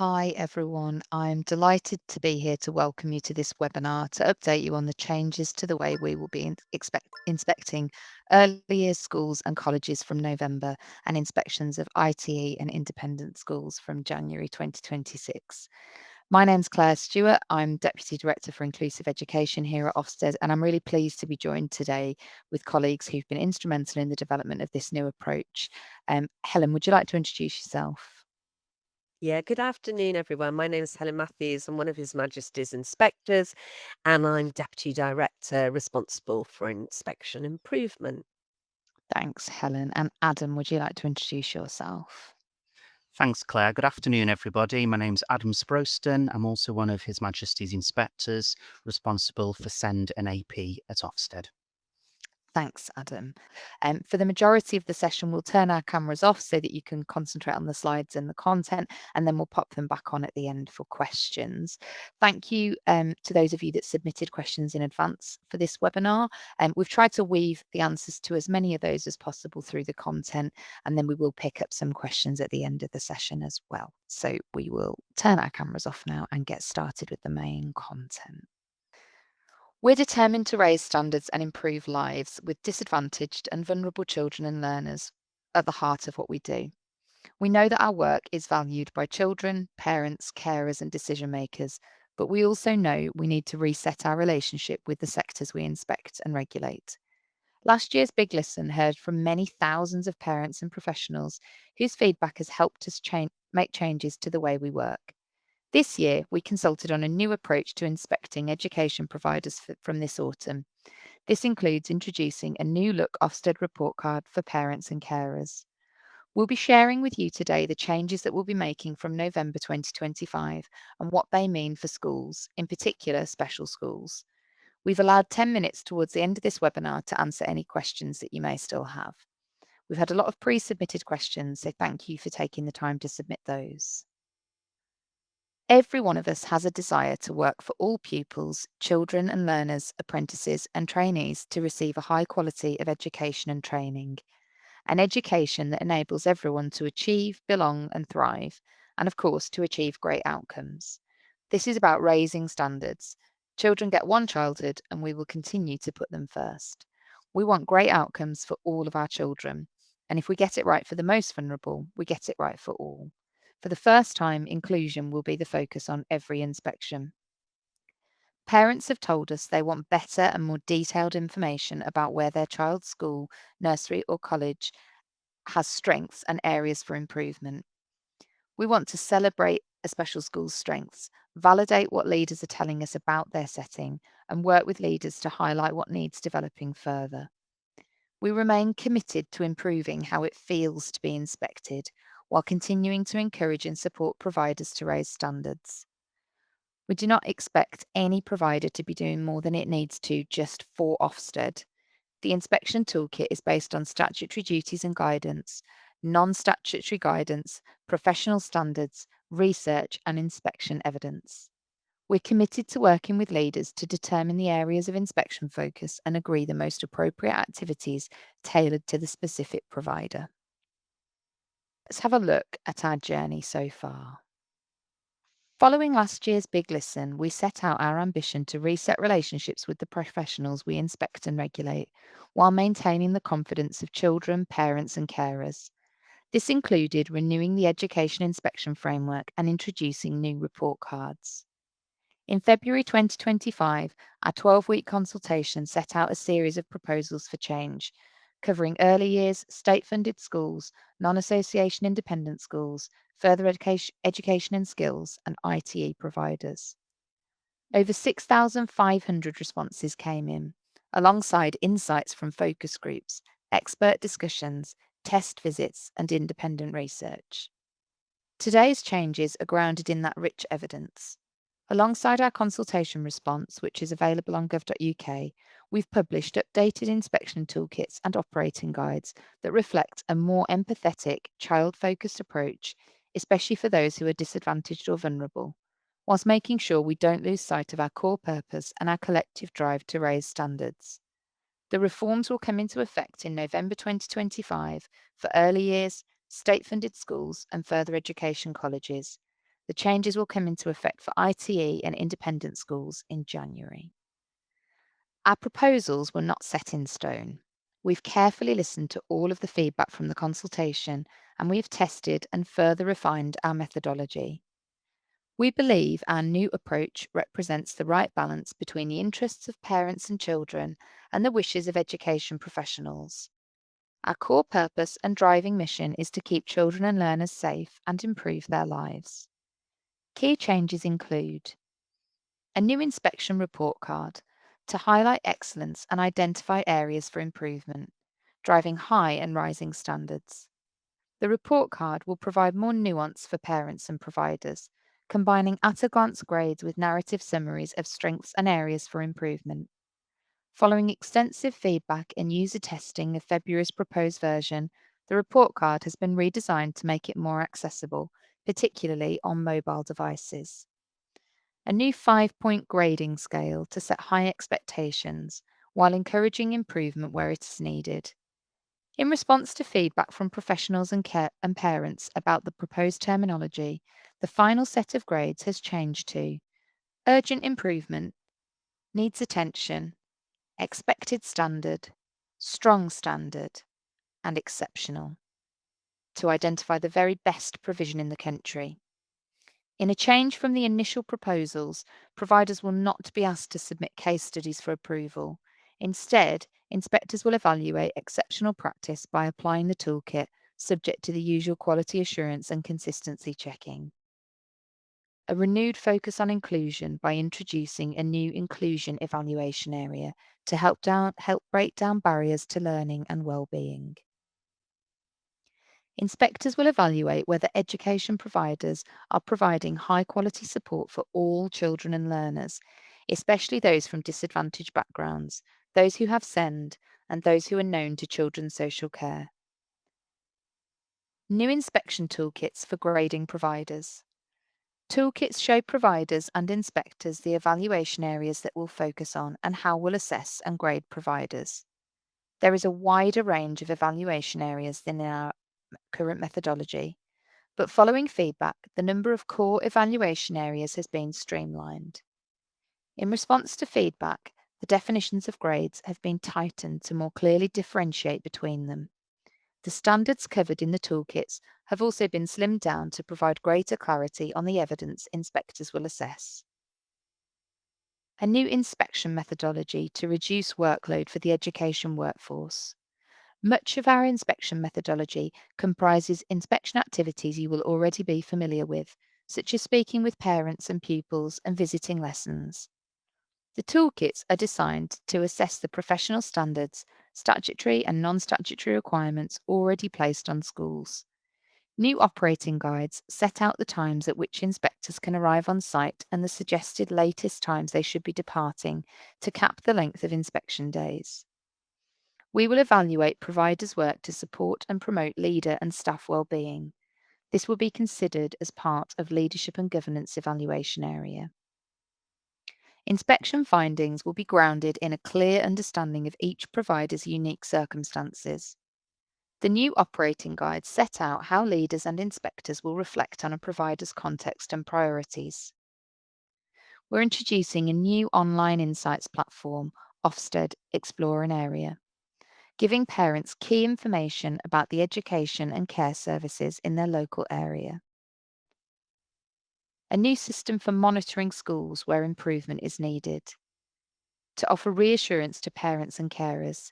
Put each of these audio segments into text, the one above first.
Hi, everyone. I'm delighted to be here to welcome you to this webinar to update you on the changes to the way we will be inspecting early years schools and colleges from November and inspections of ITE and independent schools from January 2026. My name's Claire Stewart. I'm Deputy Director for Inclusive Education here at Ofsted, and I'm really pleased to be joined today with colleagues who've been instrumental in the development of this new approach. Helen, would you like to introduce yourself? Yeah, good afternoon, everyone. My name is Helen Matthews. I'm one of His Majesty's inspectors, and I'm Deputy Director responsible for inspection improvement. Thanks, Helen. And Adam, would you like to introduce yourself? Thanks, Claire. Good afternoon, everybody. My name's Adam Sproston. I'm also one of His Majesty's inspectors responsible for SEND and AP at Ofsted. Thanks, Adam. For the majority of the session, we'll turn our cameras off so that you can concentrate on the slides and the content, and then we'll pop them back on at the end for questions. Thank you to those of you that submitted questions in advance for this webinar. We've tried to weave the answers to as many of those as possible through the content, and then we will pick up some questions at the end of the session as well. So we will turn our cameras off now and get started with the main content. We're determined to raise standards and improve lives with disadvantaged and vulnerable children and learners at the heart of what we do. We know that our work is valued by children, parents, carers, and decision makers, but we also know we need to reset our relationship with the sectors we inspect and regulate. Last year's Big Listen heard from many thousands of parents and professionals whose feedback has helped us make changes to the way we work. This year, we consulted on a new approach to inspecting education providers from this autumn. This includes introducing a new look Ofsted report card for parents and carers. We'll be sharing with you today the changes that we'll be making from November 2025 and what they mean for schools, in particular special schools. We've allowed 10 minutes towards the end of this webinar to answer any questions that you may still have. We've had a lot of pre-submitted questions, so thank you for taking the time to submit those. Every one of us has a desire to work for all pupils, children and learners, apprentices and trainees to receive a high quality of education and training, an education that enables everyone to achieve, belong and thrive, and of course to achieve great outcomes. This is about raising standards. Children get one childhood and we will continue to put them first. We want great outcomes for all of our children, and if we get it right for the most vulnerable, we get it right for all. For the first time, inclusion will be the focus on every inspection. Parents have told us they want better and more detailed information about where their child's school, nursery, or college has strengths and areas for improvement. We want to celebrate a special school's strengths, validate what leaders are telling us about their setting, and work with leaders to highlight what needs developing further. We remain committed to improving how it feels to be inspected, while continuing to encourage and support providers to raise standards. We do not expect any provider to be doing more than it needs to just for Ofsted. The inspection toolkit is based on statutory duties and guidance, non-statutory guidance, professional standards, research and inspection evidence. We're committed to working with leaders to determine the areas of inspection focus and agree the most appropriate activities tailored to the specific provider. Let's have a look at our journey so far. Following last year's Big Listen, we set out our ambition to reset relationships with the professionals we inspect and regulate, while maintaining the confidence of children, parents, and carers. This included renewing the education inspection framework and introducing new report cards. In February 2025, our 12-week consultation set out a series of proposals for change, covering early years, state-funded schools, non-association independent schools, further education and skills, and ITE providers. Over 6,500 responses came in, alongside insights from focus groups, expert discussions, test visits, and independent research. Today's changes are grounded in that rich evidence. Alongside our consultation response, which is available on gov.uk, we've published updated inspection toolkits and operating guides that reflect a more empathetic, child-focused approach, especially for those who are disadvantaged or vulnerable, whilst making sure we don't lose sight of our core purpose and our collective drive to raise standards. The reforms will come into effect in November 2025 for early years, state-funded schools and further education colleges. The changes will come into effect for ITE and independent schools in January. Our proposals were not set in stone. We've carefully listened to all of the feedback from the consultation, and we've tested and further refined our methodology. We believe our new approach represents the right balance between the interests of parents and children and the wishes of education professionals. Our core purpose and driving mission is to keep children and learners safe and improve their lives. Key changes include a new inspection report card to highlight excellence and identify areas for improvement, driving high and rising standards. The report card will provide more nuance for parents and providers, combining at-a-glance grades with narrative summaries of strengths and areas for improvement. Following extensive feedback and user testing of February's proposed version, the report card has been redesigned to make it more accessible, particularly on mobile devices. A new 5-point grading scale to set high expectations while encouraging improvement where it is needed. In response to feedback from professionals and parents about the proposed terminology, the final set of grades has changed to urgent improvement, needs attention, expected standard, strong standard, and exceptional, to identify the very best provision in the country. In a change from the initial proposals, providers will not be asked to submit case studies for approval. Instead, inspectors will evaluate exceptional practice by applying the toolkit, subject to the usual quality assurance and consistency checking. A renewed focus on inclusion by introducing a new inclusion evaluation area to help break down barriers to learning and well-being. Inspectors will evaluate whether education providers are providing high-quality support for all children and learners, especially those from disadvantaged backgrounds, those who have SEND, and those who are known to children's social care. New inspection toolkits for grading providers. Toolkits show providers and inspectors the evaluation areas that we'll focus on and how we'll assess and grade providers. There is a wider range of evaluation areas than in our current methodology, but following feedback, the number of core evaluation areas has been streamlined. In response to feedback, the definitions of grades have been tightened to more clearly differentiate between them. The standards covered in the toolkits have also been slimmed down to provide greater clarity on the evidence inspectors will assess. A new inspection methodology to reduce workload for the education workforce. Much of our inspection methodology comprises inspection activities you will already be familiar with, such as speaking with parents and pupils and visiting lessons. The toolkits are designed to assess the professional standards, statutory and non-statutory requirements already placed on schools. New operating guides set out the times at which inspectors can arrive on site and the suggested latest times they should be departing to cap the length of inspection days. We will evaluate providers' work to support and promote leader and staff well-being. This will be considered as part of leadership and governance evaluation area. Inspection findings will be grounded in a clear understanding of each provider's unique circumstances. The new operating guides set out how leaders and inspectors will reflect on a provider's context and priorities. We're introducing a new online insights platform, Ofsted Explore an Area, giving parents key information about the education and care services in their local area. A new system for monitoring schools where improvement is needed. To offer reassurance to parents and carers.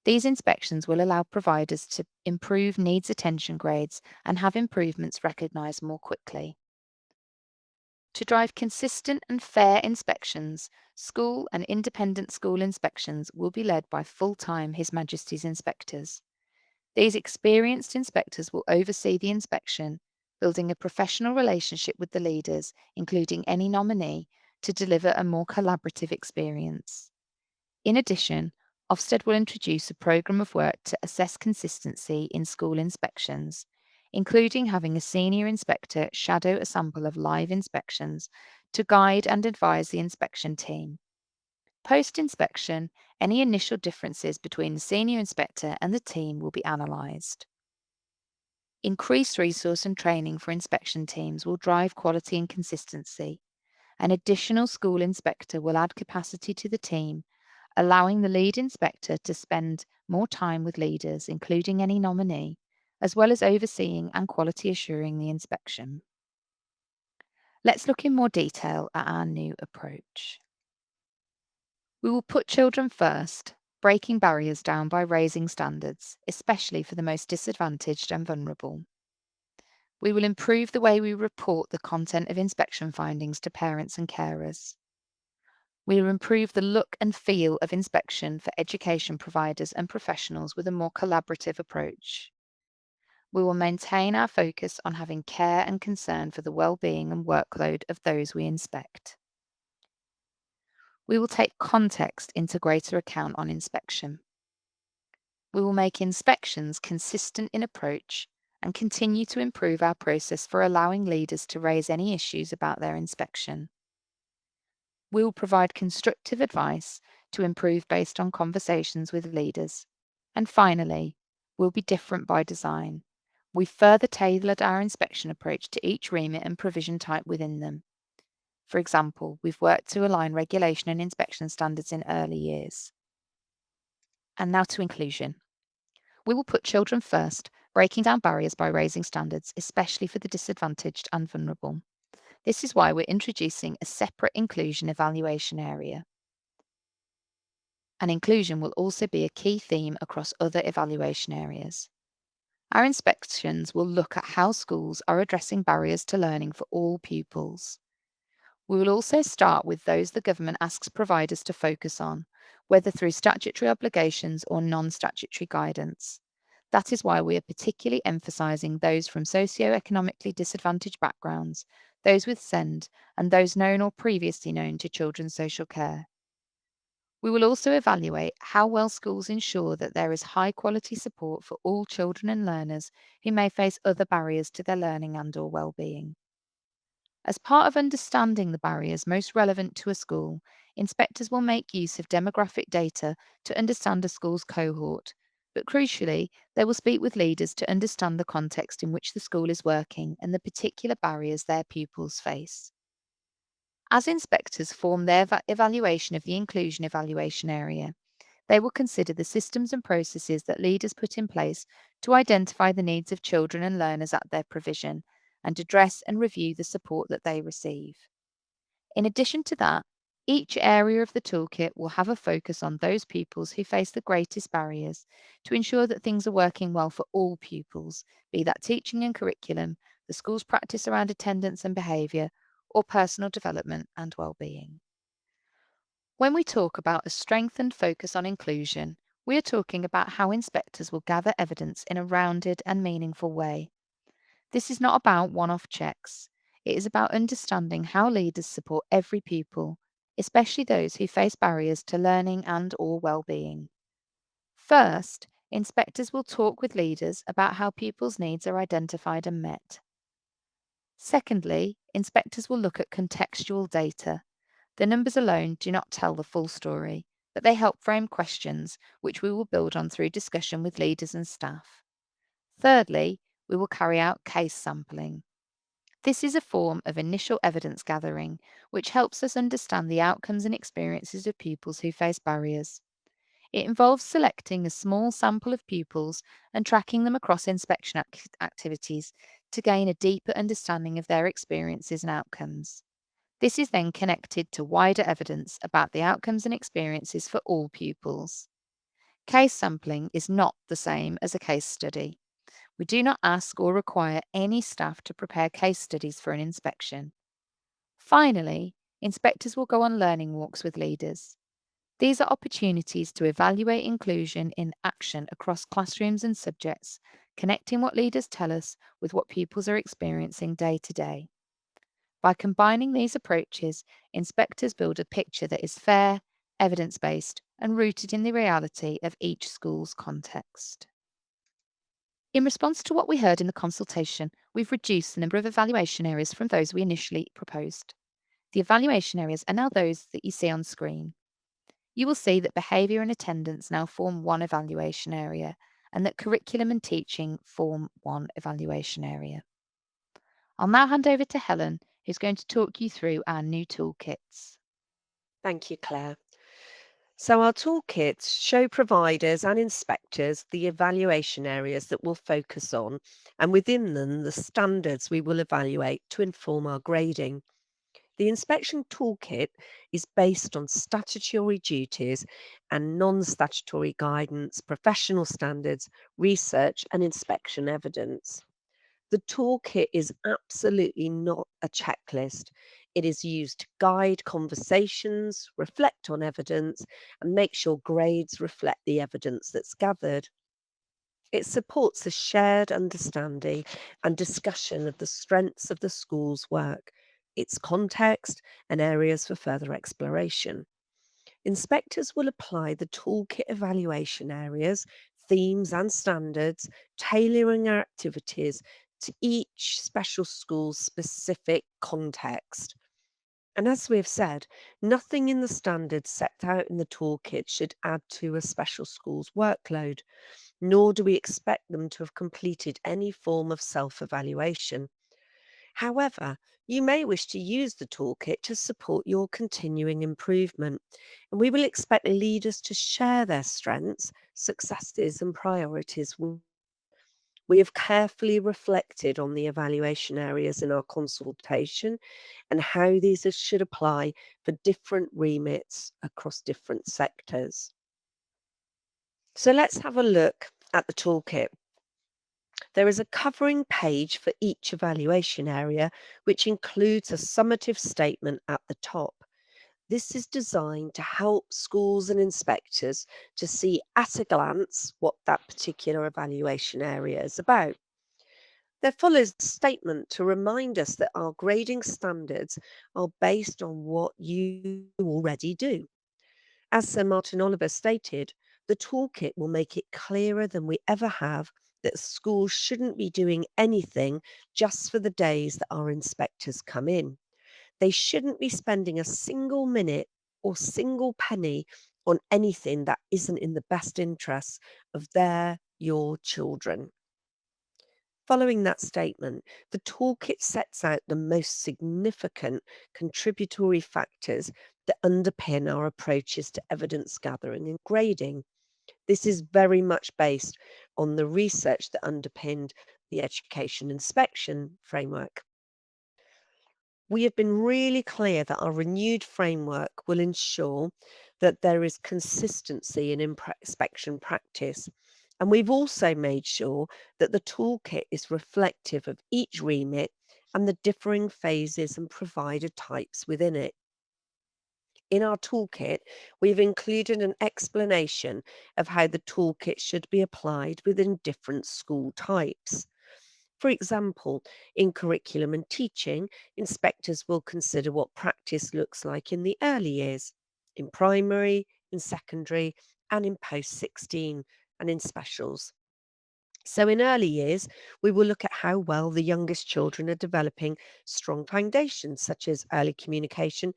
These inspections will allow providers to improve needs attention grades and have improvements recognised more quickly. To drive consistent and fair inspections, school and independent school inspections will be led by full-time His Majesty's inspectors. These experienced inspectors will oversee the inspection, building a professional relationship with the leaders, including any nominee, to deliver a more collaborative experience. In addition, Ofsted will introduce a programme of work to assess consistency in school inspections, including having a senior inspector shadow a sample of live inspections to guide and advise the inspection team. Post-inspection, any initial differences between the senior inspector and the team will be analysed. Increased resource and training for inspection teams will drive quality and consistency. An additional school inspector will add capacity to the team, allowing the lead inspector to spend more time with leaders, including any nominee, as well as overseeing and quality assuring the inspection. Let's look in more detail at our new approach. We will put children first, breaking barriers down by raising standards, especially for the most disadvantaged and vulnerable. We will improve the way we report the content of inspection findings to parents and carers. We will improve the look and feel of inspection for education providers and professionals with a more collaborative approach. We will maintain our focus on having care and concern for the well-being and workload of those we inspect. We will take context into greater account on inspection. We will make inspections consistent in approach and continue to improve our process for allowing leaders to raise any issues about their inspection. We will provide constructive advice to improve based on conversations with leaders. And finally, we'll be different by design. We further tailored our inspection approach to each remit and provision type within them. For example, we've worked to align regulation and inspection standards in early years. And now to inclusion. We will put children first, breaking down barriers by raising standards, especially for the disadvantaged and vulnerable. This is why we're introducing a separate inclusion evaluation area. And inclusion will also be a key theme across other evaluation areas. Our inspections will look at how schools are addressing barriers to learning for all pupils. We will also start with those the government asks providers to focus on, whether through statutory obligations or non-statutory guidance. That is why we are particularly emphasising those from socio-economically disadvantaged backgrounds, those with SEND, and those known or previously known to children's social care. We will also evaluate how well schools ensure that there is high quality support for all children and learners who may face other barriers to their learning and/or well-being. As part of understanding the barriers most relevant to a school, inspectors will make use of demographic data to understand a school's cohort, but crucially, they will speak with leaders to understand the context in which the school is working and the particular barriers their pupils face. As inspectors form their evaluation of the inclusion evaluation area, they will consider the systems and processes that leaders put in place to identify the needs of children and learners at their provision and address and review the support that they receive. In addition to that, each area of the toolkit will have a focus on those pupils who face the greatest barriers to ensure that things are working well for all pupils, be that teaching and curriculum, the school's practice around attendance and behaviour, or personal development and well-being. When we talk about a strengthened focus on inclusion, we are talking about how inspectors will gather evidence in a rounded and meaningful way. This is not about one-off checks. It is about understanding how leaders support every pupil, especially those who face barriers to learning and/or well-being. First, inspectors will talk with leaders about how pupils' needs are identified and met. Secondly, inspectors will look at contextual data. The numbers alone do not tell the full story, but they help frame questions which we will build on through discussion with leaders and staff. Thirdly, we will carry out case sampling. This is a form of initial evidence gathering which helps us understand the outcomes and experiences of pupils who face barriers. It involves selecting a small sample of pupils and tracking them across inspection activities to gain a deeper understanding of their experiences and outcomes. This is then connected to wider evidence about the outcomes and experiences for all pupils. Case sampling is not the same as a case study. We do not ask or require any staff to prepare case studies for an inspection. Finally, inspectors will go on learning walks with leaders. These are opportunities to evaluate inclusion in action across classrooms and subjects, connecting what leaders tell us with what pupils are experiencing day to day. By combining these approaches, inspectors build a picture that is fair, evidence-based, and rooted in the reality of each school's context. In response to what we heard in the consultation, we've reduced the number of evaluation areas from those we initially proposed. The evaluation areas are now those that you see on screen. You will see that behaviour and attendance now form one evaluation area, and that curriculum and teaching form one evaluation area. I'll now hand over to Helen, who's going to talk you through our new toolkits. Thank you, Claire. So our toolkits show providers and inspectors the evaluation areas that we'll focus on, and within them the standards we will evaluate to inform our grading. The inspection toolkit is based on statutory duties and non-statutory guidance, professional standards, research and inspection evidence. The toolkit is absolutely not a checklist. It is used to guide conversations, reflect on evidence, and make sure grades reflect the evidence that's gathered. It supports a shared understanding and discussion of the strengths of the school's work, its context, and areas for further exploration. Inspectors will apply the toolkit evaluation areas, themes, and standards, tailoring our activities to each special school's specific context. And as we have said, nothing in the standards set out in the toolkit should add to a special school's workload, nor do we expect them to have completed any form of self evaluation. However, you may wish to use the toolkit to support your continuing improvement, and we will expect leaders to share their strengths, successes, and priorities. We have carefully reflected on the evaluation areas in our consultation and how these should apply for different remits across different sectors. So let's have a look at the toolkit. There is a covering page for each evaluation area, which includes a summative statement at the top. This is designed to help schools and inspectors to see at a glance what that particular evaluation area is about. There follows a statement to remind us that our grading standards are based on what you already do. As Sir Martin Oliver stated, the toolkit will make it clearer than we ever have that schools shouldn't be doing anything just for the days that our inspectors come in. They shouldn't be spending a single minute or single penny on anything that isn't in the best interests of your children. Following that statement, the toolkit sets out the most significant contributory factors that underpin our approaches to evidence gathering and grading. This is very much based on the research that underpinned the education inspection framework. We have been really clear that our renewed framework will ensure that there is consistency in inspection practice. And we've also made sure that the toolkit is reflective of each remit and the differing phases and provider types within it. In our toolkit, we've included an explanation of how the toolkit should be applied within different school types. For example, in curriculum and teaching, inspectors will consider what practice looks like in the early years, in primary, in secondary, and in post 16, and in specials. So, in early years, we will look at how well the youngest children are developing strong foundations such as early communication,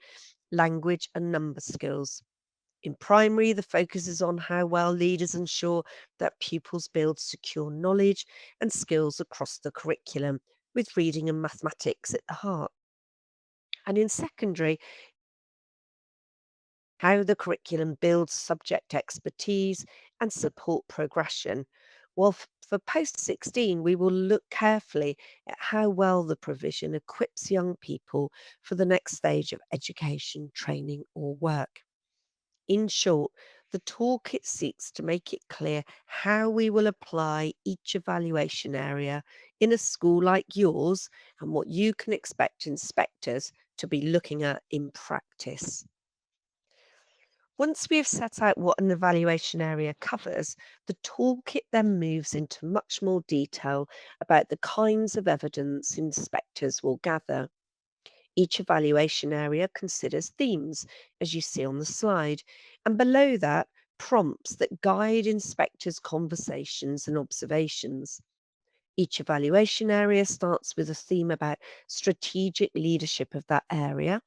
language, and number skills. In primary, the focus is on how well leaders ensure that pupils build secure knowledge and skills across the curriculum, with reading and mathematics at the heart. And in secondary, how the curriculum builds subject expertise and support progression. While for post 16, we will look carefully at how well the provision equips young people for the next stage of education, training, or work. In short, the toolkit seeks to make it clear how we will apply each evaluation area in a school like yours and what you can expect inspectors to be looking at in practice. Once we have set out what an evaluation area covers, the toolkit then moves into much more detail about the kinds of evidence inspectors will gather. Each evaluation area considers themes, as you see on the slide, and below that, prompts that guide inspectors' conversations and observations. Each evaluation area starts with a theme about strategic leadership of that area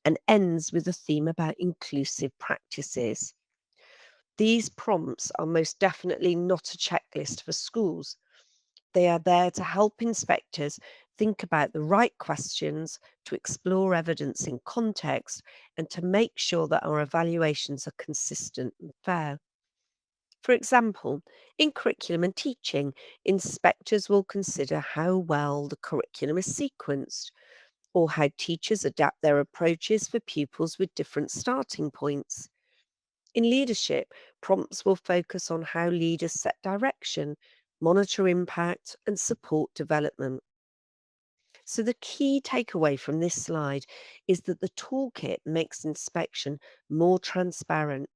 and ends with a theme about inclusive practices. These prompts are most definitely not a checklist for schools. They are there to help inspectors think about the right questions, to explore evidence in context, and to make sure that our evaluations are consistent and fair. For example, in curriculum and teaching, inspectors will consider how well the curriculum is sequenced, or how teachers adapt their approaches for pupils with different starting points. In leadership, prompts will focus on how leaders set direction, monitor impact, and support development. So, the key takeaway from this slide is that the toolkit makes inspection more transparent.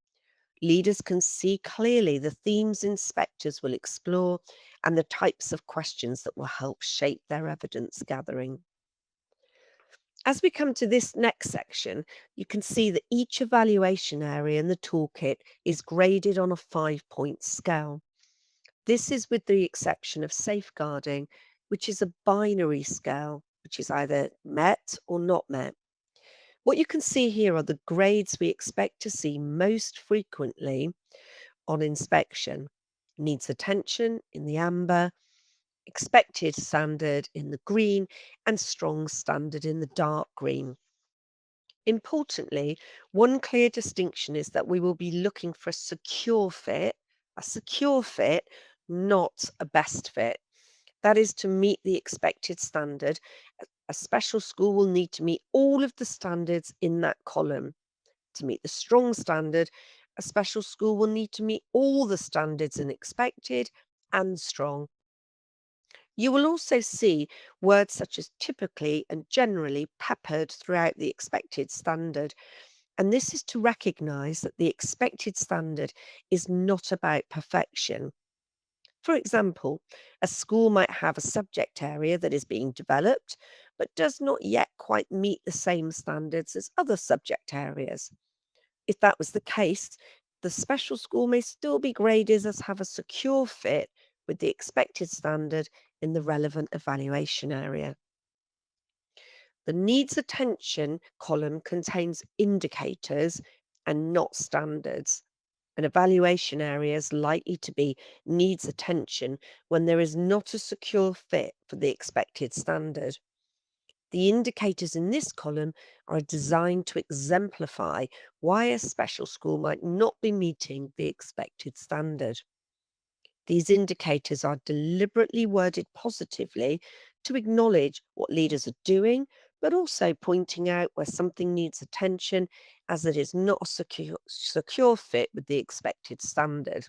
Leaders can see clearly the themes inspectors will explore and the types of questions that will help shape their evidence gathering. As we come to this next section, you can see that each evaluation area in the toolkit is graded on a 5-point scale. This is with the exception of safeguarding, which is a binary scale, which is either met or not met. What you can see here are the grades we expect to see most frequently on inspection. Needs attention in the amber, expected standard in the green, and strong standard in the dark green. Importantly, one clear distinction is that we will be looking for a secure fit, not a best fit. That is to meet the expected standard. A special school will need to meet all of the standards in that column. To meet the strong standard, a special school will need to meet all the standards in expected and strong. You will also see words such as typically and generally peppered throughout the expected standard. And this is to recognise that the expected standard is not about perfection. For example, a school might have a subject area that is being developed, but does not yet quite meet the same standards as other subject areas. If that was the case, the special school may still be graded as have a secure fit with the expected standard in the relevant evaluation area. The needs attention column contains indicators and not standards. An evaluation area is likely to be needs attention when there is not a secure fit for the expected standard. The indicators in this column are designed to exemplify why a special school might not be meeting the expected standard. These indicators are deliberately worded positively to acknowledge what leaders are doing, but also pointing out where something needs attention as it is not a secure fit with the expected standard.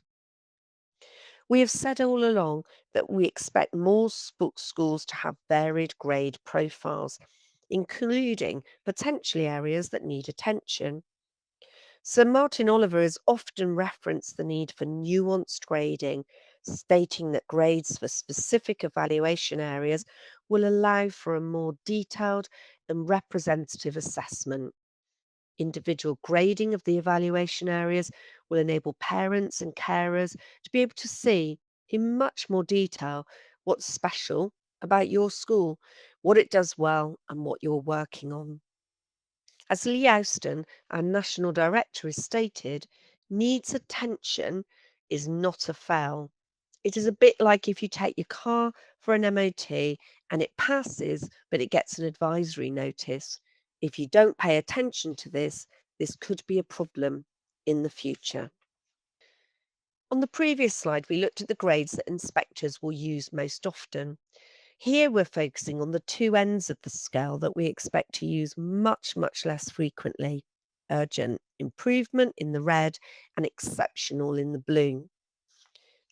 We have said all along that we expect more schools to have varied grade profiles, including potentially areas that need attention. Sir Martin Oliver has often referenced the need for nuanced grading, stating that grades for specific evaluation areas will allow for a more detailed and representative assessment. Individual grading of the evaluation areas will enable parents and carers to be able to see in much more detail what's special about your school, what it does well, and what you're working on. As Lee Austin, our National Director, has stated, needs attention is not a fail. It is a bit like if you take your car for an MOT and it passes, but it gets an advisory notice. If you don't pay attention to this could be a problem in the future. On the previous slide, we looked at the grades that inspectors will use most often. Here we're focusing on the two ends of the scale that we expect to use much, much less frequently. Urgent improvement in the red and exceptional in the blue.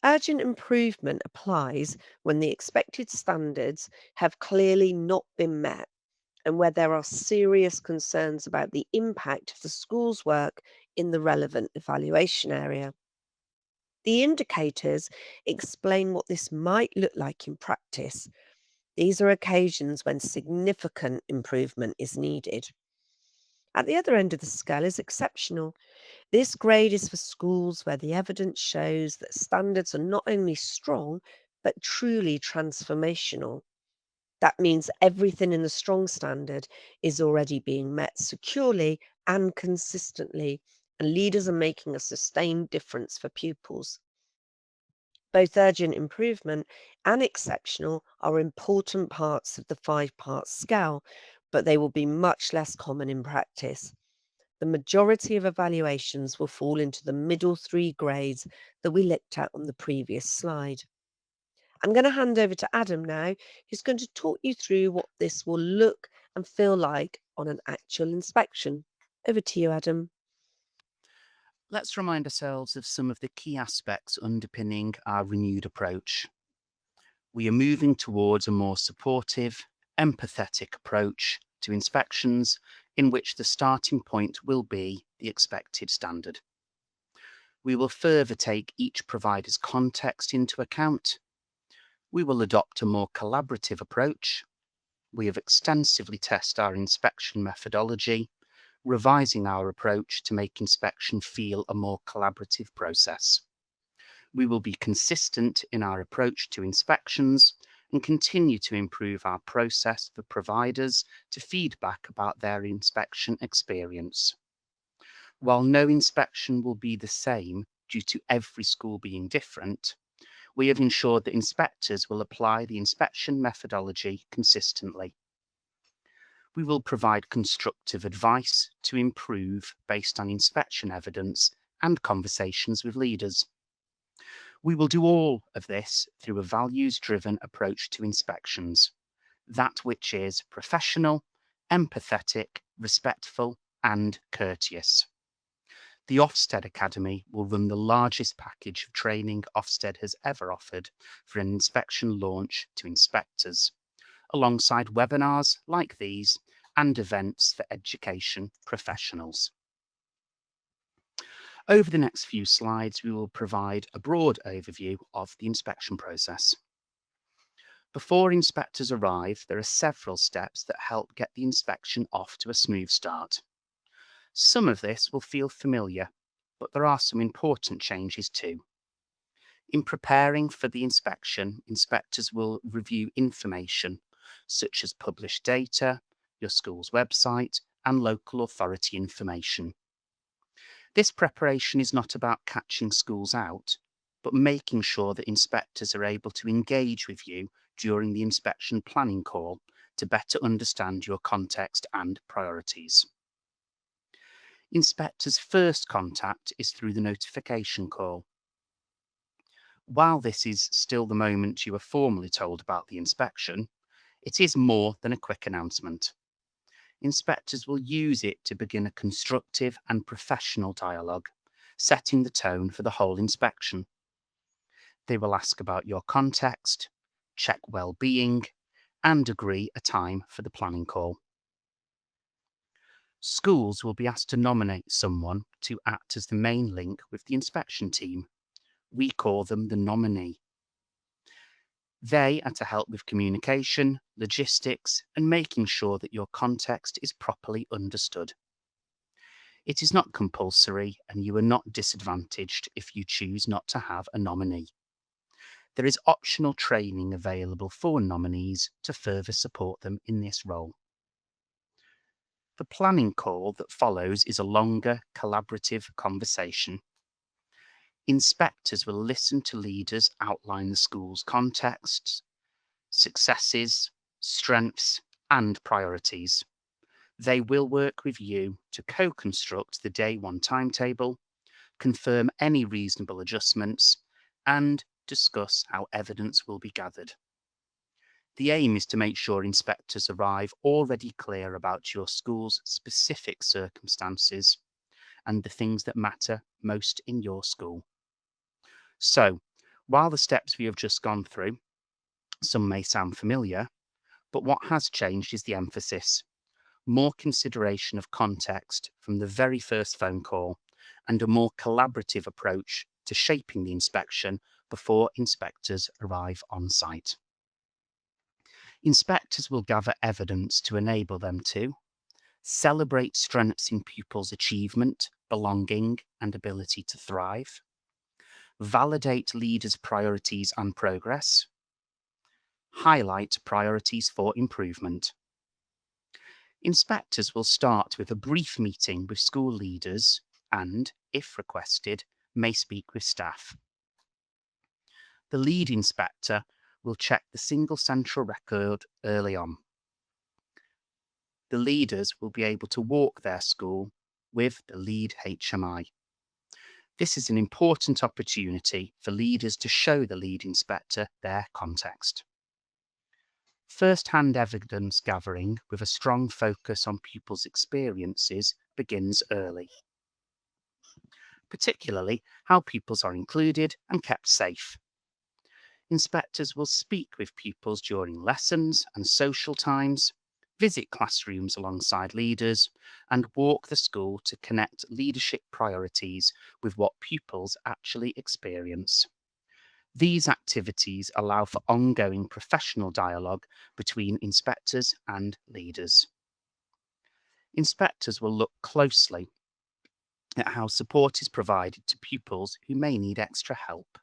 Urgent improvement applies when the expected standards have clearly not been met and where there are serious concerns about the impact of the school's work in the relevant evaluation area. The indicators explain what this might look like in practice. These are occasions when significant improvement is needed. At the other end of the scale is exceptional. This grade is for schools where the evidence shows that standards are not only strong, but truly transformational. That means everything in the strong standard is already being met securely and consistently, and leaders are making a sustained difference for pupils. Both urgent improvement and exceptional are important parts of the 5-part scale, but they will be much less common in practice. The majority of evaluations will fall into the middle 3 grades that we looked at on the previous slide. I'm going to hand over to Adam now, who's going to talk you through what this will look and feel like on an actual inspection. Over to you, Adam. Let's remind ourselves of some of the key aspects underpinning our renewed approach. We are moving towards a more supportive, empathetic approach to inspections in which the starting point will be the expected standard. We will further take each provider's context into account. We will adopt a more collaborative approach. We have extensively tested our inspection methodology, revising our approach to make inspection feel a more collaborative process. We will be consistent in our approach to inspections and continue to improve our process for providers to feedback about their inspection experience. While no inspection will be the same due to every school being different, we have ensured that inspectors will apply the inspection methodology consistently. We will provide constructive advice to improve based on inspection evidence and conversations with leaders. We will do all of this through a values-driven approach to inspections, that which is professional, empathetic, respectful, and courteous. The Ofsted Academy will run the largest package of training Ofsted has ever offered for an inspection launch to inspectors, alongside webinars like these and events for education professionals. Over the next few slides, we will provide a broad overview of the inspection process. Before inspectors arrive, there are several steps that help get the inspection off to a smooth start. Some of this will feel familiar, but there are some important changes too. In preparing for the inspection, inspectors will review information such as published data, your school's website, and local authority information. This preparation is not about catching schools out, but making sure that inspectors are able to engage with you during the inspection planning call to better understand your context and priorities. Inspectors' first contact is through the notification call. While this is still the moment you are formally told about the inspection, it is more than a quick announcement. Inspectors will use it to begin a constructive and professional dialogue, setting the tone for the whole inspection. They will ask about your context, check well-being, and agree a time for the planning call. Schools will be asked to nominate someone to act as the main link with the inspection team. We call them the nominee. They are to help with communication, logistics, and making sure that your context is properly understood. It is not compulsory, and you are not disadvantaged if you choose not to have a nominee. There is optional training available for nominees to further support them in this role. The planning call that follows is a longer, collaborative conversation. Inspectors will listen to leaders outline the school's contexts, successes, strengths, and priorities. They will work with you to co-construct the day one timetable, confirm any reasonable adjustments, and discuss how evidence will be gathered. The aim is to make sure inspectors arrive already clear about your school's specific circumstances and the things that matter most in your school. So, while the steps we have just gone through, some may sound familiar, but what has changed is the emphasis. More consideration of context from the very first phone call, and a more collaborative approach to shaping the inspection before inspectors arrive on site. Inspectors will gather evidence to enable them to celebrate strengths in pupils' achievement, belonging, and ability to thrive, validate leaders' priorities and progress, highlight priorities for improvement. Inspectors will start with a brief meeting with school leaders and, if requested, may speak with staff. The lead inspector will check the single central record early on. The leaders will be able to walk their school with the lead HMI. This is an important opportunity for leaders to show the lead inspector their context. First-hand evidence gathering with a strong focus on pupils' experiences begins early, particularly how pupils are included and kept safe. Inspectors will speak with pupils during lessons and social times, visit classrooms alongside leaders, and walk the school to connect leadership priorities with what pupils actually experience. These activities allow for ongoing professional dialogue between inspectors and leaders. Inspectors will look closely at how support is provided to pupils who may need extra help,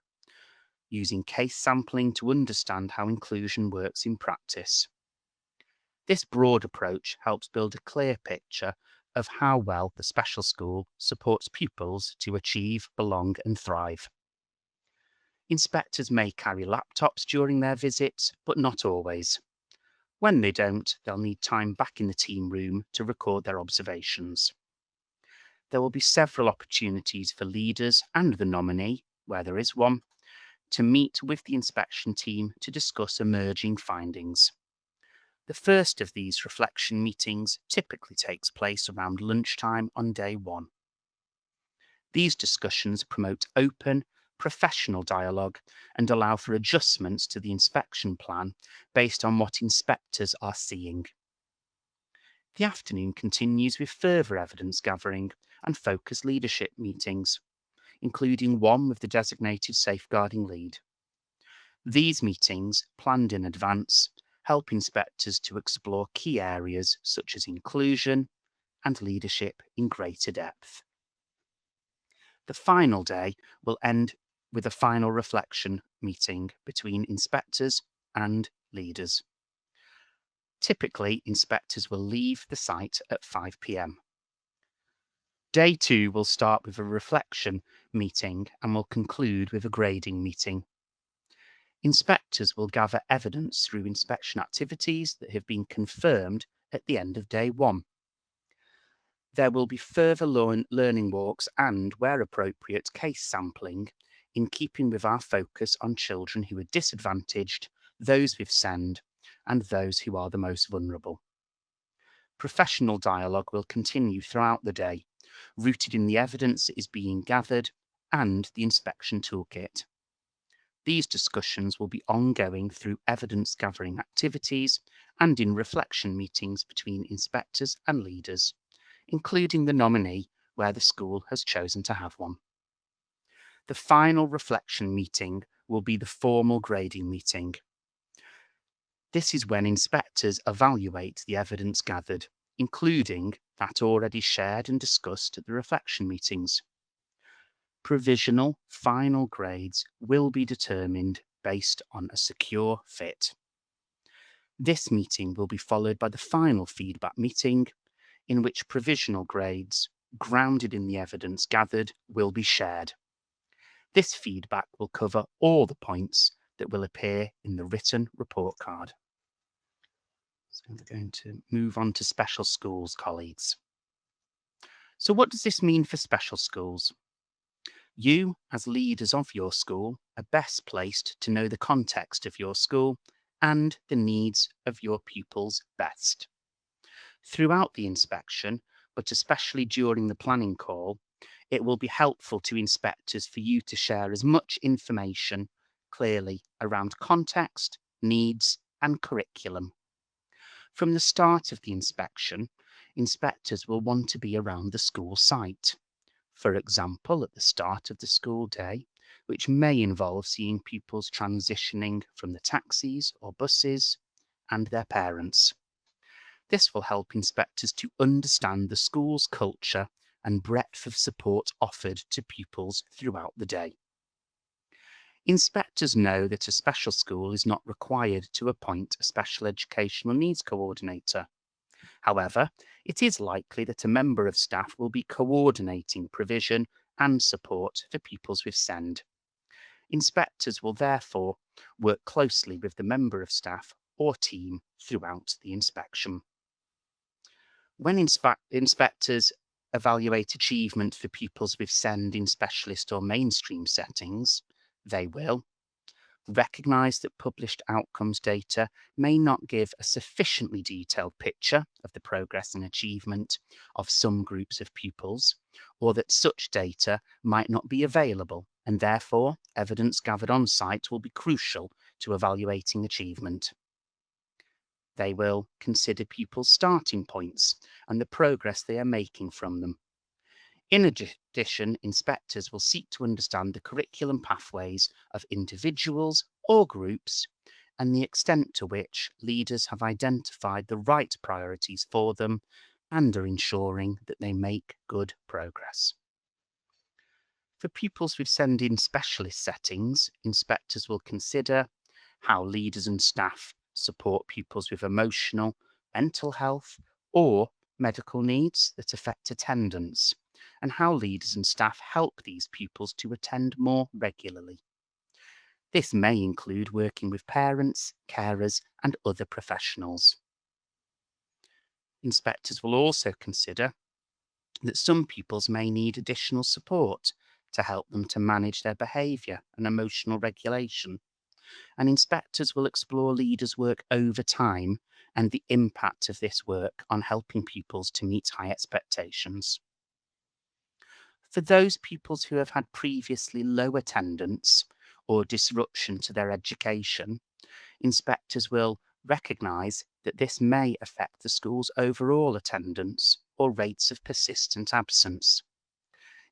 using case sampling to understand how inclusion works in practice. This broad approach helps build a clear picture of how well the special school supports pupils to achieve, belong, and thrive. Inspectors may carry laptops during their visits, but not always. When they don't, they'll need time back in the team room to record their observations. There will be several opportunities for leaders and the nominee, where there is one, to meet with the inspection team to discuss emerging findings. The first of these reflection meetings typically takes place around lunchtime on day one. These discussions promote open, professional dialogue and allow for adjustments to the inspection plan based on what inspectors are seeing. The afternoon continues with further evidence gathering and focused leadership meetings, including one with the designated safeguarding lead. These meetings, planned in advance, help inspectors to explore key areas such as inclusion and leadership in greater depth. The final day will end with a final reflection meeting between inspectors and leaders. Typically, inspectors will leave the site at 5 p.m. Day 2 will start with a reflection meeting and will conclude with a grading meeting. Inspectors will gather evidence through inspection activities that have been confirmed at the end of day 1. There will be further learning walks and, where appropriate, case sampling in keeping with our focus on children who are disadvantaged, those with SEND, and those who are the most vulnerable. Professional dialogue will continue throughout the day, rooted in the evidence that is being gathered and the inspection toolkit. These discussions will be ongoing through evidence gathering activities and in reflection meetings between inspectors and leaders, including the nominee where the school has chosen to have one. The final reflection meeting will be the formal grading meeting. This is when inspectors evaluate the evidence gathered, including that already shared and discussed at the reflection meetings. Provisional final grades will be determined based on a secure fit. This meeting will be followed by the final feedback meeting, in which provisional grades, grounded in the evidence gathered, will be shared. This feedback will cover all the points that will appear in the written report card. So we're going to move on to special schools, colleagues. So what does this mean for special schools? You, as leaders of your school, are best placed to know the context of your school and the needs of your pupils best. Throughout the inspection, but especially during the planning call, it will be helpful to inspectors for you to share as much information clearly around context, needs, and curriculum. From the start of the inspection, inspectors will want to be around the school site. For example, at the start of the school day, which may involve seeing pupils transitioning from the taxis or buses and their parents. This will help inspectors to understand the school's culture and breadth of support offered to pupils throughout the day. Inspectors know that a special school is not required to appoint a special educational needs coordinator. However, it is likely that a member of staff will be coordinating provision and support for pupils with SEND. Inspectors will therefore work closely with the member of staff or team throughout the inspection. When inspectors evaluate achievement for pupils with SEND in specialist or mainstream settings, they will recognise that published outcomes data may not give a sufficiently detailed picture of the progress and achievement of some groups of pupils, or that such data might not be available, and therefore evidence gathered on site will be crucial to evaluating achievement. They will consider pupils' starting points and the progress they are making from them. In addition, inspectors will seek to understand the curriculum pathways of individuals or groups and the extent to which leaders have identified the right priorities for them and are ensuring that they make good progress. For pupils with SEND in specialist settings, inspectors will consider how leaders and staff support pupils with emotional, mental health, or medical needs that affect attendance, and how leaders and staff help these pupils to attend more regularly. This may include working with parents, carers, and other professionals. Inspectors will also consider that some pupils may need additional support to help them to manage their behaviour and emotional regulation, and inspectors will explore leaders' work over time and the impact of this work on helping pupils to meet high expectations. For those pupils who have had previously low attendance or disruption to their education, inspectors will recognise that this may affect the school's overall attendance or rates of persistent absence.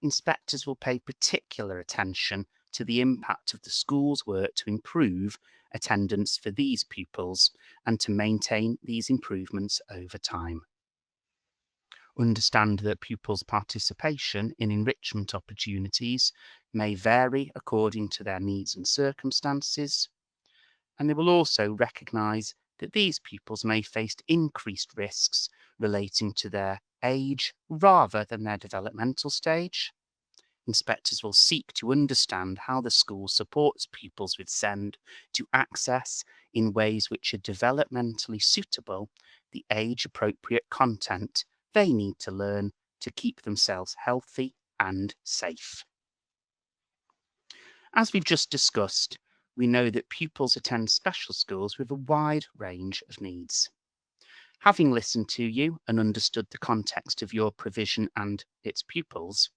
Inspectors will pay particular attention to the impact of the school's work to improve attendance for these pupils and to maintain these improvements over time. Understand that pupils' participation in enrichment opportunities may vary according to their needs and circumstances, and they will also recognise that these pupils may face increased risks relating to their age rather than their developmental stage. Inspectors will seek to understand how the school supports pupils with SEND to access, in ways which are developmentally suitable, the age-appropriate content they need to learn to keep themselves healthy and safe. As we've just discussed, we know that pupils attend special schools with a wide range of needs. Having listened to you and understood the context of your provision and its pupils,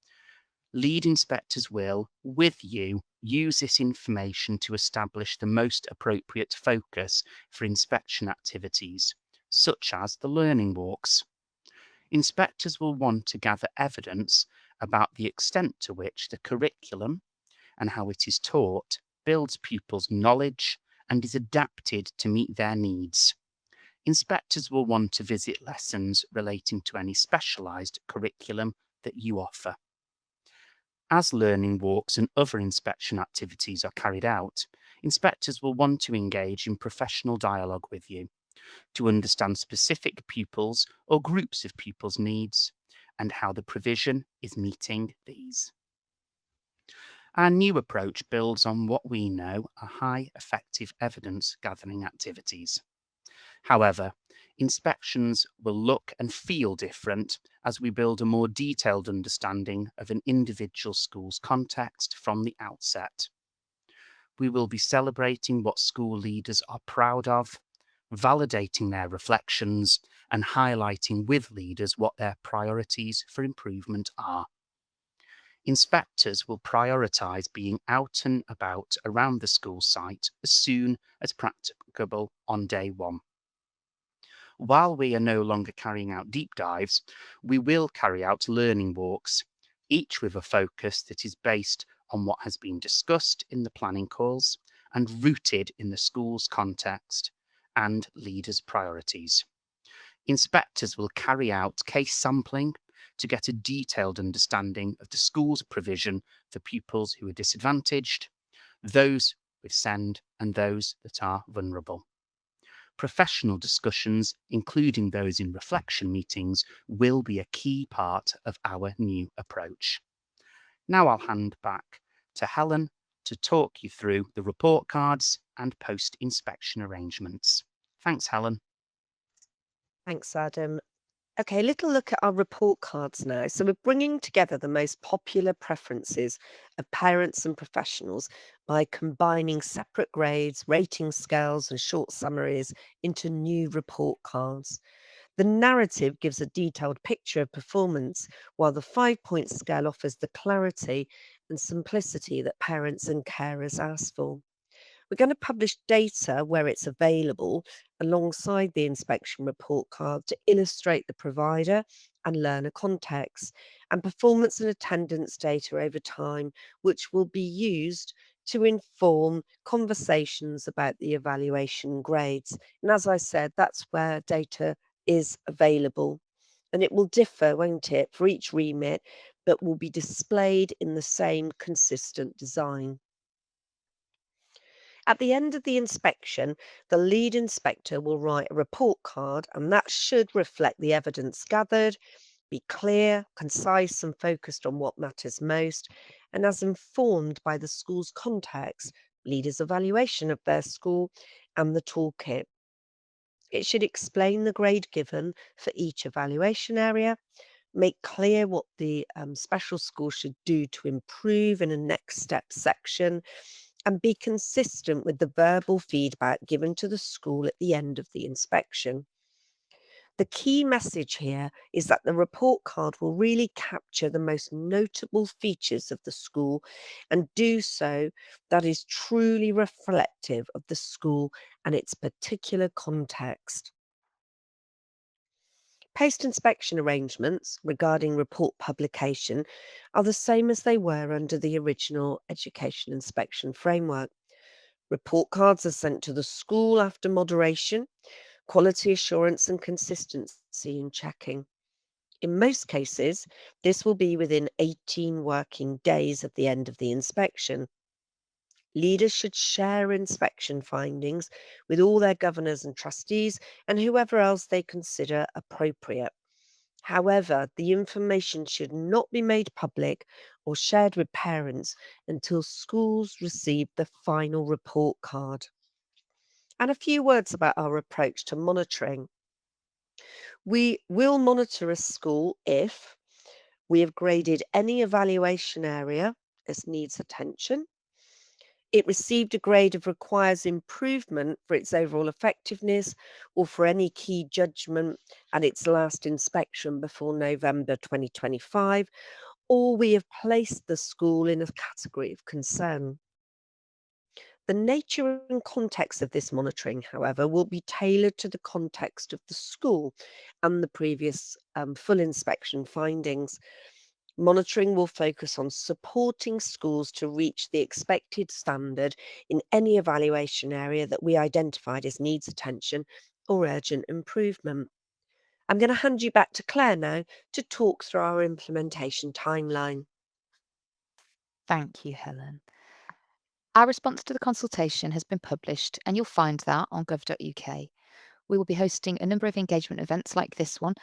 lead inspectors will, with you, use this information to establish the most appropriate focus for inspection activities, such as the learning walks. Inspectors will want to gather evidence about the extent to which the curriculum and how it is taught builds pupils' knowledge and is adapted to meet their needs. Inspectors will want to visit lessons relating to any specialised curriculum that you offer. As learning walks and other inspection activities are carried out, inspectors will want to engage in professional dialogue with you to understand specific pupils or groups of pupils' needs and how the provision is meeting these. Our new approach builds on what we know are high effective evidence gathering activities. However, inspections will look and feel different as we build a more detailed understanding of an individual school's context from the outset. We will be celebrating what school leaders are proud of, validating their reflections, and highlighting with leaders what their priorities for improvement are. Inspectors will prioritise being out and about around the school site as soon as practicable on day one. While we are no longer carrying out deep dives, we will carry out learning walks, each with a focus that is based on what has been discussed in the planning calls and rooted in the school's context and leaders' priorities. Inspectors will carry out case sampling to get a detailed understanding of the school's provision for pupils who are disadvantaged, those with SEND, and those that are vulnerable. Professional discussions, including those in reflection meetings, will be a key part of our new approach. Now I'll hand back to Helen to talk you through the report cards and post-inspection arrangements. Thanks, Helen. Thanks, Adam. Okay, a little look at our report cards now. So we're bringing together the most popular preferences of parents and professionals by combining separate grades, rating scales, and short summaries into new report cards. The narrative gives a detailed picture of performance, while the 5-point scale offers the clarity and simplicity that parents and carers ask for. We're going to publish data where it's available alongside the inspection report card to illustrate the provider and learner context, and performance and attendance data over time, which will be used to inform conversations about the evaluation grades. And as I said, that's where data is available. And it will differ, won't it, for each remit, but will be displayed in the same consistent design. At the end of the inspection, the lead inspector will write a report card, and that should reflect the evidence gathered, be clear, concise, and focused on what matters most, and as informed by the school's context, leaders' evaluation of their school, and the toolkit. It should explain the grade given for each evaluation area, make clear what the special school should do to improve in a next step section, and be consistent with the verbal feedback given to the school at the end of the inspection. The key message here is that the report card will really capture the most notable features of the school and do so that is truly reflective of the school and its particular context. Post-inspection arrangements regarding report publication are the same as they were under the original education inspection framework. Report cards are sent to the school after moderation, quality assurance and consistency in checking. In most cases, this will be within 18 working days of the end of the inspection. Leaders should share inspection findings with all their governors and trustees and whoever else they consider appropriate. However, the information should not be made public or shared with parents until schools receive the final report card. And a few words about our approach to monitoring. We will monitor a school if we have graded any evaluation area as needs attention, it received a grade of requires improvement for its overall effectiveness or for any key judgment at its last inspection before November 2025, or we have placed the school in a category of concern. The nature and context of this monitoring, however, will be tailored to the context of the school and the previous full inspection findings. Monitoring will focus on supporting schools to reach the expected standard in any evaluation area that we identified as needs attention or urgent improvement. I'm going to hand you back to Claire now to talk through our implementation timeline. Thank you, Helen. Our response to the consultation has been published, and you'll find that on gov.uk. We will be hosting a number of engagement events like this one,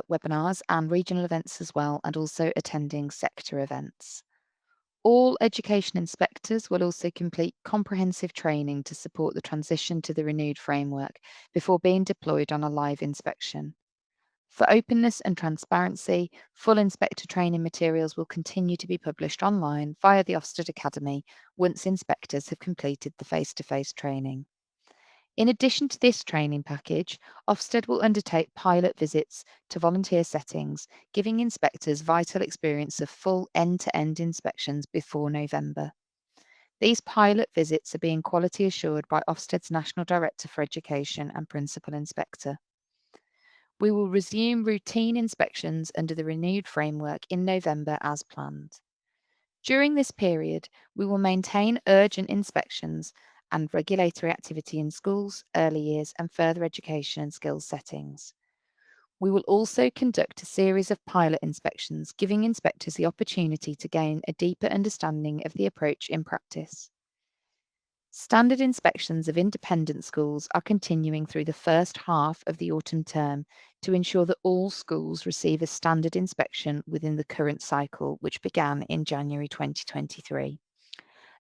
webinars and regional events as well, and also attending sector events. All education inspectors will also complete comprehensive training to support the transition to the renewed framework before being deployed on a live inspection. For openness and transparency, full inspector training materials will continue to be published online via the Ofsted Academy once inspectors have completed the face-to-face training. In addition to this training package, Ofsted will undertake pilot visits to volunteer settings, giving inspectors vital experience of full end-to-end inspections before November. These pilot visits are being quality assured by Ofsted's National Director for Education and Principal Inspector. We will resume routine inspections under the renewed framework in November as planned. During this period, we will maintain urgent inspections and regulatory activity in schools, early years, and further education and skills settings. We will also conduct a series of pilot inspections, giving inspectors the opportunity to gain a deeper understanding of the approach in practice. Standard inspections of independent schools are continuing through the first half of the autumn term to ensure that all schools receive a standard inspection within the current cycle, which began in January 2023.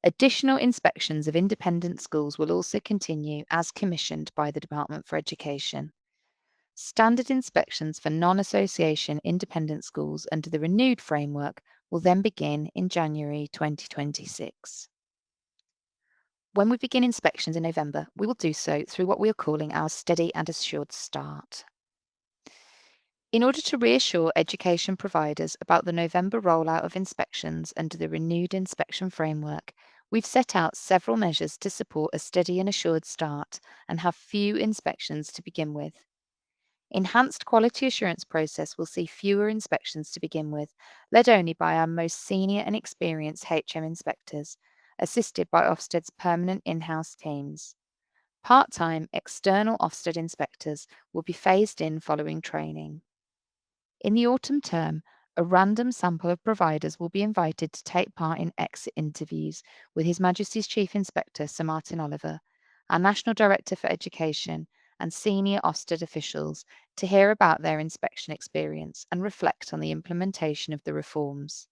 Additional inspections of independent schools will also continue as commissioned by the Department for Education. Standard inspections for non-association independent schools under the renewed framework will then begin in January 2026. When we begin inspections in November, we will do so through what we are calling our steady and assured start. In order to reassure education providers about the November rollout of inspections under the renewed inspection framework, we've set out several measures to support a steady and assured start and have few inspections to begin with. Enhanced quality assurance process will see fewer inspections to begin with, led only by our most senior and experienced HM inspectors, assisted by Ofsted's permanent in-house teams. Part-time external Ofsted inspectors will be phased in following training. In the autumn term, a random sample of providers will be invited to take part in exit interviews with His Majesty's Chief Inspector Sir Martin Oliver, our National Director for Education, and senior Ofsted officials to hear about their inspection experience and reflect on the implementation of the reforms.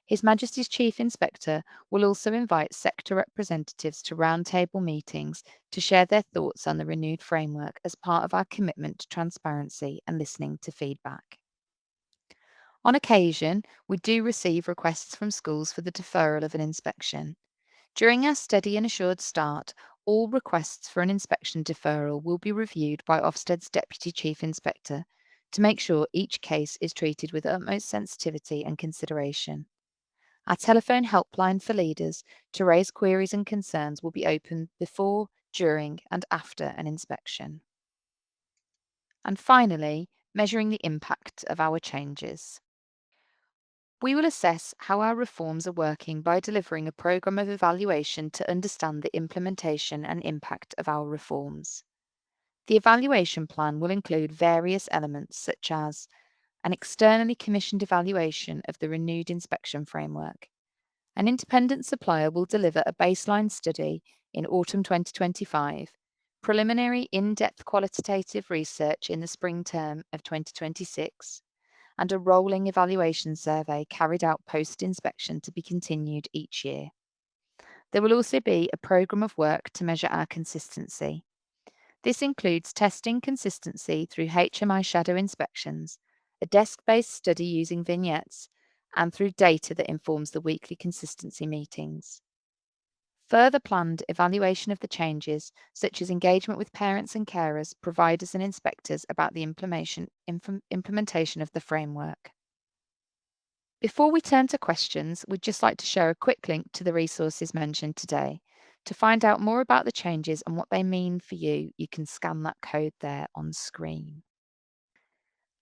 His Majesty's Chief Inspector will also invite sector representatives to roundtable meetings to share their thoughts on the renewed framework as part of our commitment to transparency and listening to feedback. On occasion, we do receive requests from schools for the deferral of an inspection. During our steady and assured start, all requests for an inspection deferral will be reviewed by Ofsted's Deputy Chief Inspector to make sure each case is treated with utmost sensitivity and consideration. Our telephone helpline for leaders to raise queries and concerns will be open before, during, and after an inspection. And finally, measuring the impact of our changes. We will assess how our reforms are working by delivering a programme of evaluation to understand the implementation and impact of our reforms. The evaluation plan will include various elements such as an externally commissioned evaluation of the renewed inspection framework. An independent supplier will deliver a baseline study in autumn 2025, preliminary in-depth qualitative research in the spring term of 2026, and a rolling evaluation survey carried out post-inspection to be continued each year. There will also be a programme of work to measure our consistency. This includes testing consistency through HMI shadow inspections, a desk-based study using vignettes, and through data that informs the weekly consistency meetings. Further planned evaluation of the changes, such as engagement with parents and carers, providers and inspectors about the implementation of the framework. Before we turn to questions, we'd just like to share a quick link to the resources mentioned today. To find out more about the changes and what they mean for you, you can scan that code there on screen.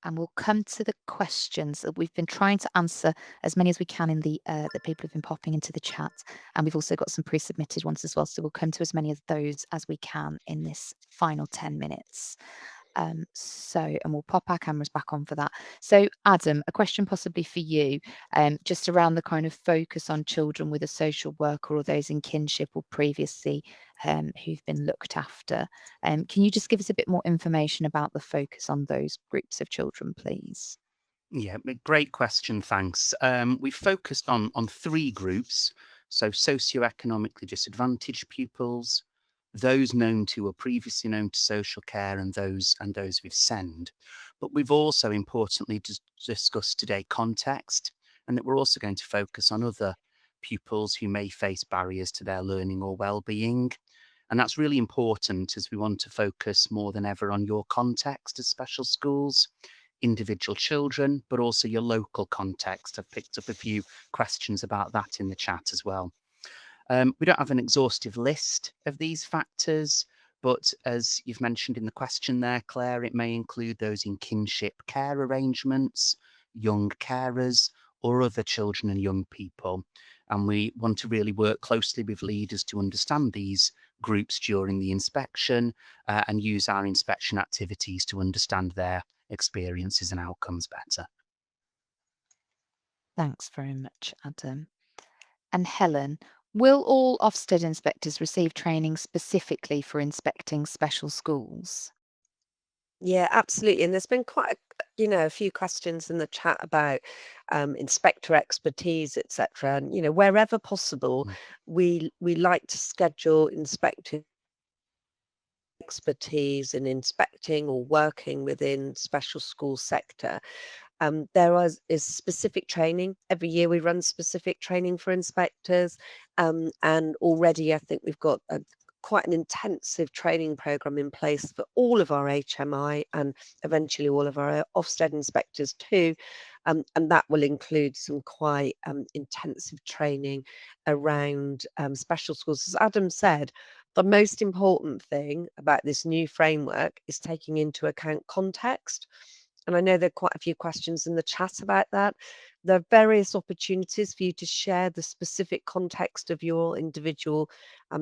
And we'll come to the questions that we've been trying to answer as many as we can in that people have been popping into the chat. And we've also got some pre-submitted ones as well. So we'll come to as many of those as we can in this final 10 minutes. And we'll pop our cameras back on for that. So Adam, a question possibly for you, just around the kind of focus on children with a social worker or those in kinship or previously who've been looked after. Can you just give us a bit more information about the focus on those groups of children, please? Yeah, great question, thanks. We've focused on three groups, so socioeconomically disadvantaged pupils, those known to or previously known to social care, and those with SEND. But we've also importantly discussed today context, and that we're also going to focus on other pupils who may face barriers to their learning or well-being. And that's really important as we want to focus more than ever on your context as special schools, individual children, but also your local context. I've picked up a few questions about that in the chat as well. We don't have an exhaustive list of these factors, but as you've mentioned in the question there, Claire, it may include those in kinship care arrangements, young carers, or other children and young people. And we want to really work closely with leaders to understand these groups during the inspection and use our inspection activities to understand their experiences and outcomes better. Thanks very much, Adam. And Helen, Will all Ofsted inspectors receive training specifically for inspecting special schools? Yeah, absolutely. And there's been quite a few questions in the chat about inspector expertise, etc. And wherever possible, Mm. we like to schedule inspector expertise in inspecting or working within special school sector. Is specific training. Every year we run specific training for inspectors, and already I think we've got quite an intensive training program in place for all of our HMI and eventually all of our Ofsted inspectors too. And that will include some quite intensive training around special schools. As Adam said, the most important thing about this new framework is taking into account context. And I know there are quite a few questions in the chat about that. There are various opportunities for you to share the specific context of your individual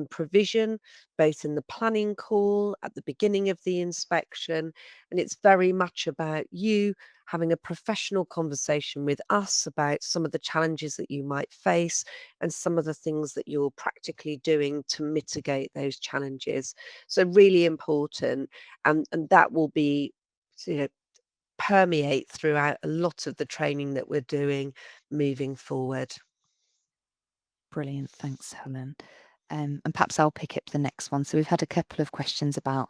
provision, both in the planning call, at the beginning of the inspection. And it's very much about you having a professional conversation with us about some of the challenges that you might face and some of the things that you're practically doing to mitigate those challenges. So really important. And that will be, you know, permeate throughout a lot of the training that we're doing moving forward. Brilliant. Thanks, Helen. And perhaps I'll pick up the next one. So we've had a couple of questions about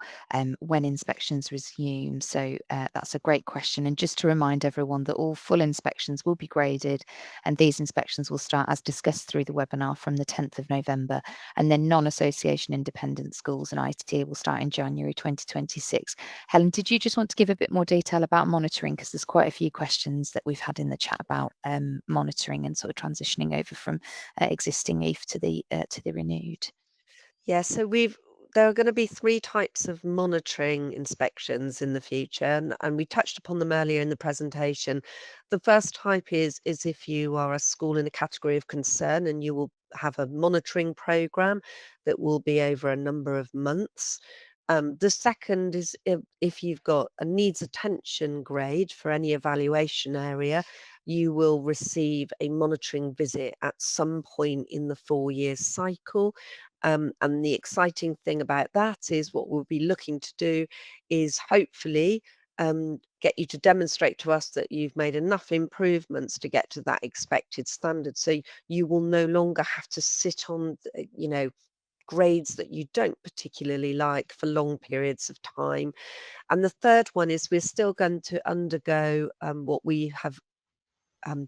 when inspections resume. So that's a great question. And just to remind everyone that all full inspections will be graded, and these inspections will start as discussed through the webinar from the 10th of November. And then non-association independent schools and ITA will start in January 2026. Helen, did you just want to give a bit more detail about monitoring? Because there's quite a few questions that we've had in the chat about monitoring and sort of transitioning over from existing EAF to the renewed. Yeah, so there are going to be three types of monitoring inspections in the future, and we touched upon them earlier in the presentation. The first type is if you are a school in a category of concern, and you will have a monitoring program that will be over a number of months. The second is if you've got a needs attention grade for any evaluation area, you will receive a monitoring visit at some point in the 4-year cycle. And the exciting thing about that is what we'll be looking to do is hopefully get you to demonstrate to us that you've made enough improvements to get to that expected standard. So you will no longer have to sit on, grades that you don't particularly like for long periods of time. And the third one is we're still going to undergo what we have um,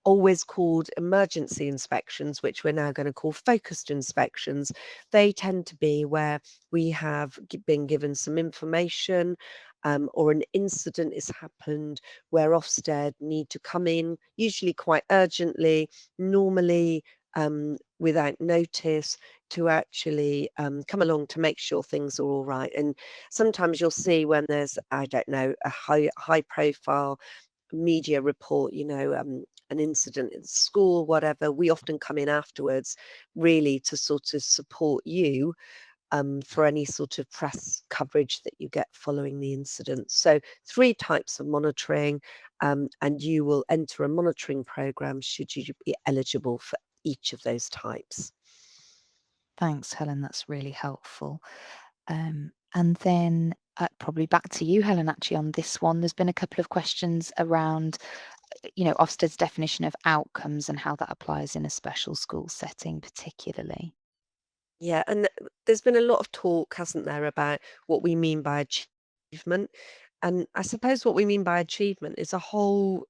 always called emergency inspections, which we're now going to call focused inspections. They tend to be where we have been given some information, or an incident has happened where Ofsted need to come in, usually quite urgently, normally without notice, to actually come along to make sure things are all right. And sometimes you'll see when there's, I don't know, a high profile media report, an incident in school, whatever, we often come in afterwards really to sort of support you for any sort of press coverage that you get following the incident. So 3 types of monitoring, and you will enter a monitoring program should you be eligible for each of those types. Thanks, Helen. That's really helpful. And then probably back to you, Helen, actually, on this one. There's been a couple of questions around, Ofsted's definition of outcomes and how that applies in a special school setting, particularly. Yeah, and there's been a lot of talk, hasn't there, about what we mean by achievement. And I suppose what we mean by achievement is a whole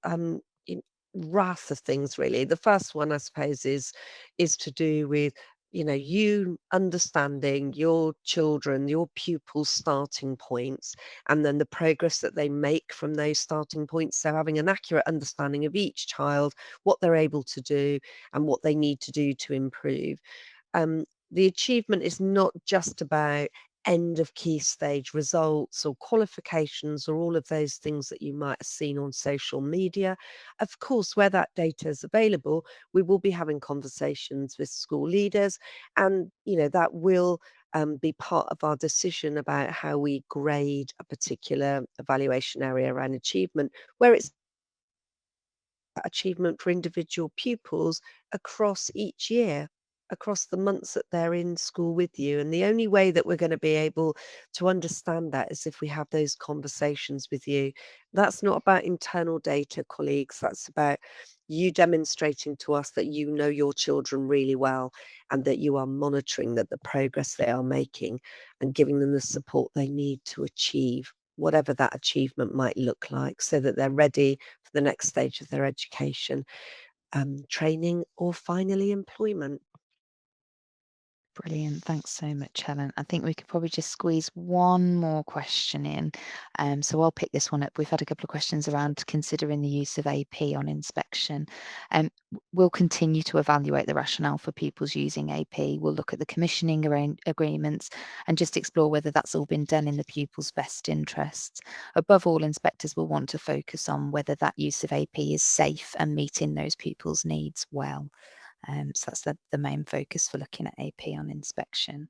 raft of things, really. The first one, I suppose, is to do with you understanding your children, your pupils' starting points, and then the progress that they make from those starting points. So having an accurate understanding of each child, what they're able to do, and what they need to do to improve. The achievement is not just about end of key stage results or qualifications or all of those things that you might have seen on social media. Of course, where that data is available, we will be having conversations with school leaders, and that will be part of our decision about how we grade a particular evaluation area around achievement, where it's achievement for individual pupils across each year. across the months that they're in school with you. And the only way that we're going to be able to understand that is if we have those conversations with you. That's not about internal data, colleagues. That's about you demonstrating to us that you know your children really well and that you are monitoring that the progress they are making and giving them the support they need to achieve whatever that achievement might look like, so that they're ready for the next stage of their education, training, or finally employment. Brilliant. Thanks so much, Helen. I think we could probably just squeeze one more question in. So I'll pick this one up. We've had a couple of questions around considering the use of AP on inspection. We'll continue to evaluate the rationale for pupils using AP. We'll look at the commissioning agreements and just explore whether that's all been done in the pupil's best interests. Above all, inspectors will want to focus on whether that use of AP is safe and meeting those pupils' needs well. So that's the main focus for looking at AP on inspection.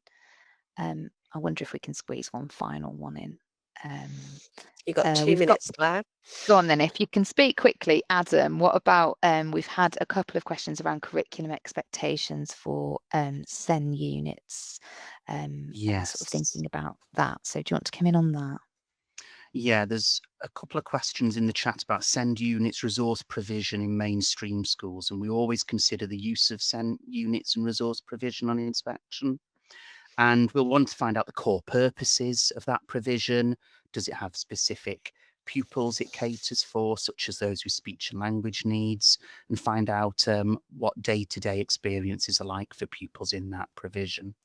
I wonder if we can squeeze one final one in. You've got 2 We've got, minutes, Claire. go on then, if you can speak quickly, Adam, what about, we've had a couple of questions around curriculum expectations for SEN units, Yes. sort of thinking about that. So do you want to come in on that? Yeah, there's a couple of questions in the chat about SEND units resource provision in mainstream schools, and we always consider the use of SEND units and resource provision on inspection. And we'll want to find out the core purposes of that provision. Does it have specific pupils it caters for, such as those with speech and language needs, and find out what day-to-day experiences are like for pupils in that provision.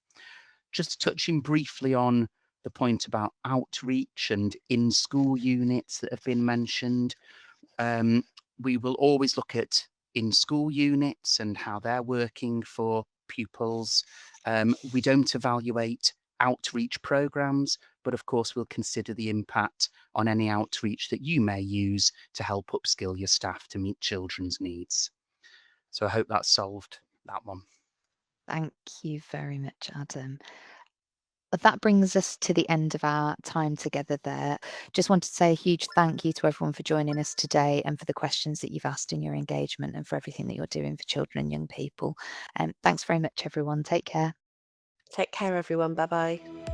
Just touching briefly on the point about outreach and in-school units that have been mentioned, we will always look at in-school units and how they're working for pupils. We don't evaluate outreach programs, but of course we'll consider the impact on any outreach that you may use to help upskill your staff to meet children's needs. So I hope that solved that one. Thank you very much, Adam. That brings us to the end of our time together there. Just wanted to say a huge thank you to everyone for joining us today and for the questions that you've asked in your engagement and for everything that you're doing for children and young people. Thanks very much, everyone. Take care. Take care, everyone. Bye bye.